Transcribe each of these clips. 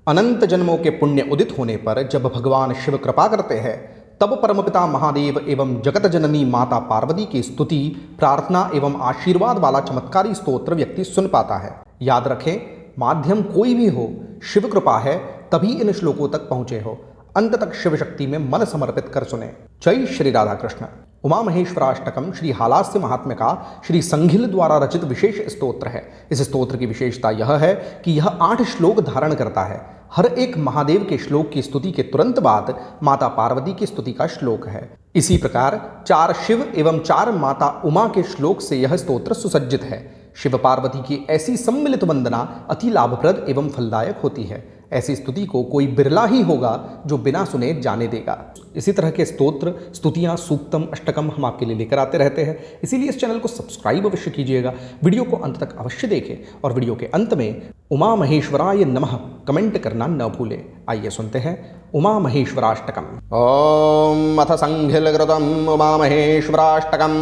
अनंत जन्मों के पुण्य उदित होने पर जब भगवान शिव कृपा करते हैं तब परमपिता महादेव एवं जगत जननी माता पार्वती की स्तुति, प्रार्थना एवं आशीर्वाद वाला चमत्कारी स्तोत्र व्यक्ति सुन पाता है। याद रखें, माध्यम कोई भी हो, शिव कृपा है तभी इन श्लोकों तक पहुंचे हो। अंत तक शिव शक्ति में मन समर्पित कर सुने। जय श्री राधा कृष्ण। उमा महेश्वराष्टकम श्री हालास्य महात्म्य का श्री संघिल द्वारा रचित विशेष स्तोत्र है। इस स्तोत्र की विशेषता यह है कि यह 8 श्लोक धारण करता है। हर एक महादेव के श्लोक की स्तुति के तुरंत बाद माता पार्वती की स्तुति का श्लोक है। इसी प्रकार 4 शिव एवं 4 माता उमा के श्लोक से यह स्तोत्र सुसज्जित है। शिव पार्वती की ऐसी सम्मिलित वंदना अति लाभप्रद एवं फलदायक होती है। ऐसी स्तुति को कोई बिरला ही होगा जो बिना सुने जाने देगा। इसी तरह के स्तोत्र, स्तुतियाँ, सूक्तम, अष्टकम हम आपके लिए लेकर आते रहते हैं। इसीलिए इस चैनल को सब्सक्राइब अवश्य कीजिएगा। वीडियो को अंत तक अवश्य देखें और वीडियो के अंत में उमा महेश्वराय नमः कमेंट करना न भूलें। आइए सुनते हैं उमा महेश्वराष्टकम। ओम अथ संघिलकृतम उमा महेश्वराष्टकम।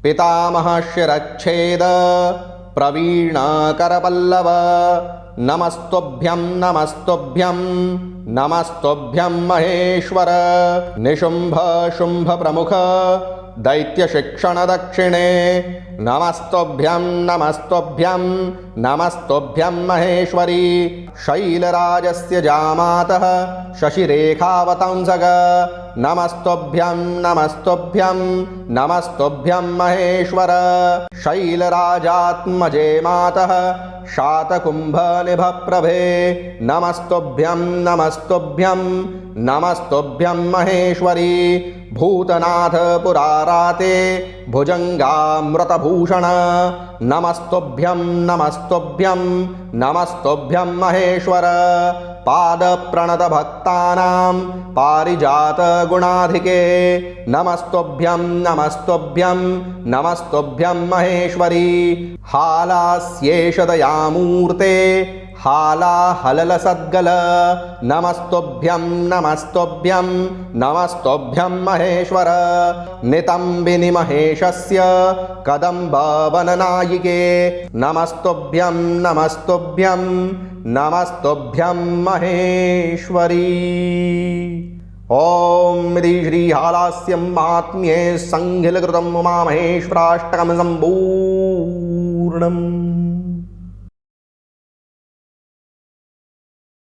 पितामहस्य रच्छेद प्रवीण करपल्लव। नमस्तुभ्यं नमस्तुभ्यं नमस्तुभ्यं महेश्वर। निशुंभ शुंभ प्रमुख दैत्य शिक्षण दक्षिणे। नमस्तुभ्यं नमस्तुभ्यं नमस्तुभ्यं महेश्वरी। शैलराजस्य जामातः शशिरेखावतंसग। नमस्तुभ्यं नमस्तुभ्यं नमस्तुभ्यं महेश्वर। शैलराजात्मजे मातः शातकुम्भनिभप्रभे। नमस्तुभ्यं नमस्तुभ्यं नमस्तुभ्यं महेश्वरी। भूतनाथ पुराराते भुजंगामृतभूषण। नमस्तुभ्यं नमस्तुभ्यं नमस्तुभ्यं महेश्वर। पादप्रणतभक्तानां पारिजात गुणाधिके। नमस्तुभ्यं नमस्तुभ्यं नमस्तुभ्यं महेश्वरी। हालास्येष दयामूर्ते हालाहलसद्गल। नमस्तुभ्यं नमस्तुभ्यं नमस्तुभ्यं महेश्वर। नितंबिनि महेशस्य कदम्बवननायिके। नमस्तुभ्यं नमस्तुभ्यं नमस्तुभ्यं महेश्वरी। ओम श्री हालास्यं महात्म्ये संघिलकृतम् उमा महेश्वराष्टकं सम्पूर्णम्।